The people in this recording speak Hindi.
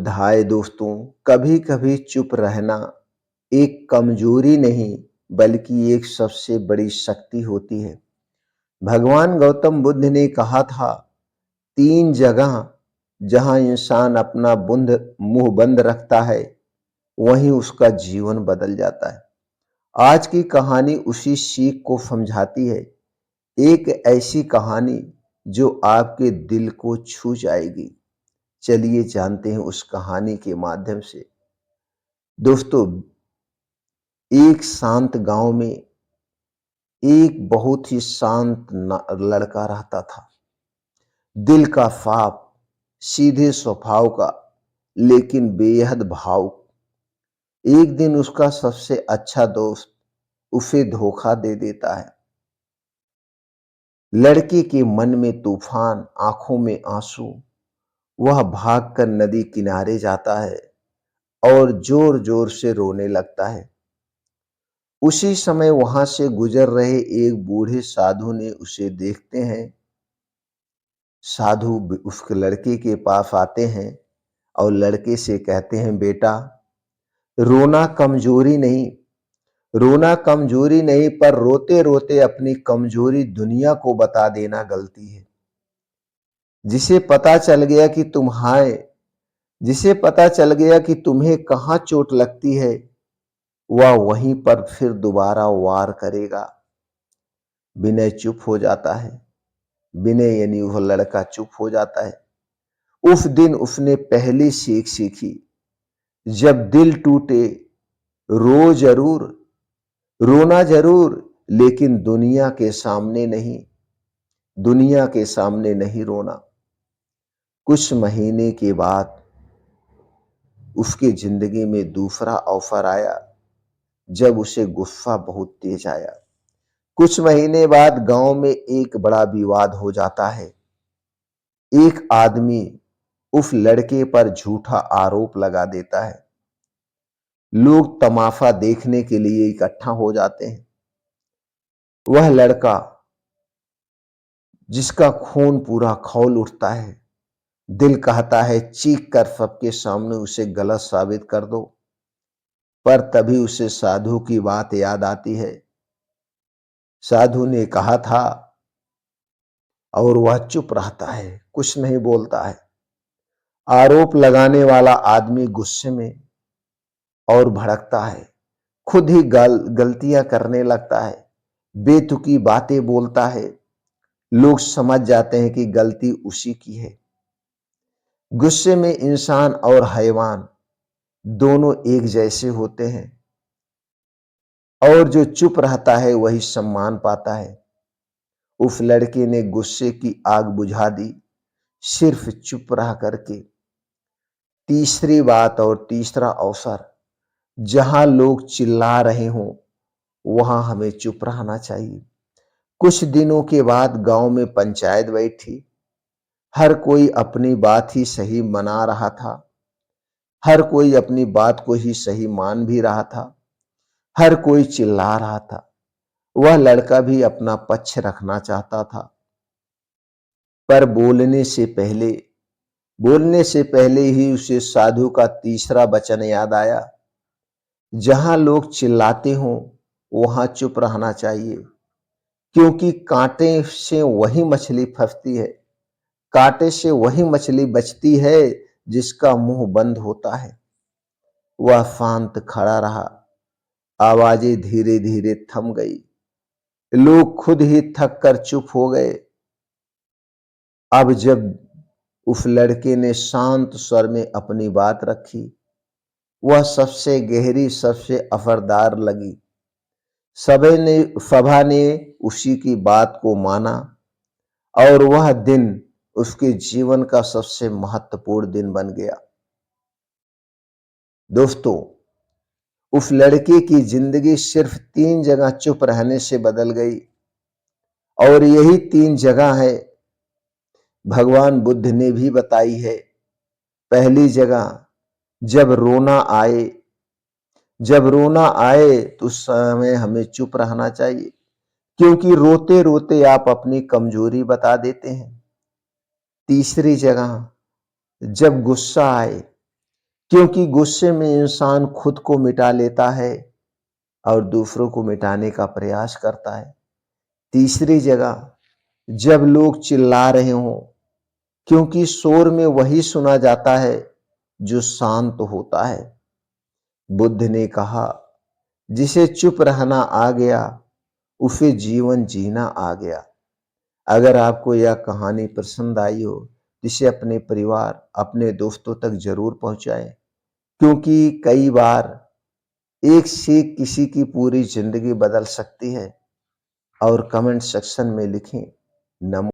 शुभोदय दोस्तों। कभी कभी चुप रहना एक कमजोरी नहीं बल्कि एक सबसे बड़ी शक्ति होती है। भगवान गौतम बुद्ध ने कहा था, तीन जगह जहां इंसान अपना बुंद मुंह बंद रखता है वहीं उसका जीवन बदल जाता है। आज की कहानी उसी सीख को समझाती है। एक ऐसी कहानी जो आपके दिल को छू जाएगी। चलिए जानते हैं उस कहानी के माध्यम से। दोस्तों, एक शांत गांव में एक बहुत ही शांत लड़का रहता था। दिल का साफ, सीधे स्वभाव का, लेकिन बेहद भावुक। एक दिन उसका सबसे अच्छा दोस्त उसे धोखा दे देता है। लड़के के मन में तूफान, आंखों में आंसू। वह भागकर नदी किनारे जाता है और जोर जोर से रोने लगता है। उसी समय वहां से गुजर रहे एक बूढ़े साधु ने उसे देखते हैं। साधु उस लड़के के पास आते हैं और लड़के से कहते हैं, बेटा, रोना कमजोरी नहीं, रोना कमजोरी नहीं, पर रोते रोते अपनी कमजोरी दुनिया को बता देना गलती है। जिसे पता चल गया कि जिसे पता चल गया कि तुम्हें कहां चोट लगती है, वह वहीं पर फिर दोबारा वार करेगा। विनय चुप हो जाता है। विनय यानी वह लड़का चुप हो जाता है। उस दिन उसने पहली सीख सीखी, जब दिल टूटे रो जरूर, रोना जरूर, लेकिन दुनिया के सामने नहीं रोना। कुछ महीने के बाद उसकी जिंदगी में दूसरा अवसर आया, जब उसे गुस्सा बहुत तेज आया। कुछ महीने बाद गांव में एक बड़ा विवाद हो जाता है। एक आदमी उस लड़के पर झूठा आरोप लगा देता है। लोग तमाशा देखने के लिए इकट्ठा हो जाते हैं। वह लड़का, जिसका खून पूरा खौल उठता है, दिल कहता है चीख कर सबके सामने उसे गलत साबित कर दो, पर तभी उसे साधु की बात याद आती है। साधु ने कहा था, और वह चुप रहता है, कुछ नहीं बोलता है। आरोप लगाने वाला आदमी गुस्से में और भड़कता है, खुद ही गलतियां करने लगता है, बेतुकी बातें बोलता है। लोग समझ जाते हैं कि गलती उसी की है। गुस्से में इंसान और हैवान दोनों एक जैसे होते हैं, और जो चुप रहता है वही सम्मान पाता है। उस लड़के ने गुस्से की आग बुझा दी, सिर्फ चुप रह करके। तीसरी बात और तीसरा अवसर, जहां लोग चिल्ला रहे हों वहां हमें चुप रहना चाहिए। कुछ दिनों के बाद गांव में पंचायत बैठी। हर कोई अपनी बात ही सही मना रहा था। हर कोई अपनी बात को ही सही मान भी रहा था। हर कोई चिल्ला रहा था। वह लड़का भी अपना पक्ष रखना चाहता था, पर बोलने से पहले ही उसे साधु का तीसरा वचन याद आया। जहां लोग चिल्लाते हों वहां चुप रहना चाहिए, क्योंकि कांटे से वही मछली फंसती है, कांटे से वही मछली बचती है जिसका मुंह बंद होता है। वह शांत खड़ा रहा। आवाजें धीरे धीरे थम गई। लोग खुद ही थक कर चुप हो गए। अब जब उस लड़के ने शांत स्वर में अपनी बात रखी, वह सबसे गहरी, सबसे असरदार लगी। सभा ने उसी की बात को माना, और वह दिन उसके जीवन का सबसे महत्वपूर्ण दिन बन गया। दोस्तों, उस लड़के की जिंदगी सिर्फ 3 जगह चुप रहने से बदल गई, और यही 3 जगह है भगवान बुद्ध ने भी बताई है। पहली जगह, जब रोना आए तो उस समय हमें चुप रहना चाहिए, क्योंकि रोते रोते आप अपनी कमजोरी बता देते हैं। तीसरी जगह, जब गुस्सा आए क्योंकि गुस्से में इंसान खुद को मिटा लेता है और दूसरों को मिटाने का प्रयास करता है। तीसरी जगह, जब लोग चिल्ला रहे हों, क्योंकि शोर में वही सुना जाता है जो शांत होता है। बुद्ध ने कहा, जिसे चुप रहना आ गया उसे जीवन जीना आ गया। अगर आपको यह कहानी पसंद आई हो, इसे अपने परिवार, अपने दोस्तों तक जरूर पहुंचाएं, क्योंकि कई बार एक सीख किसी की पूरी जिंदगी बदल सकती है। और कमेंट सेक्शन में लिखें, नमो।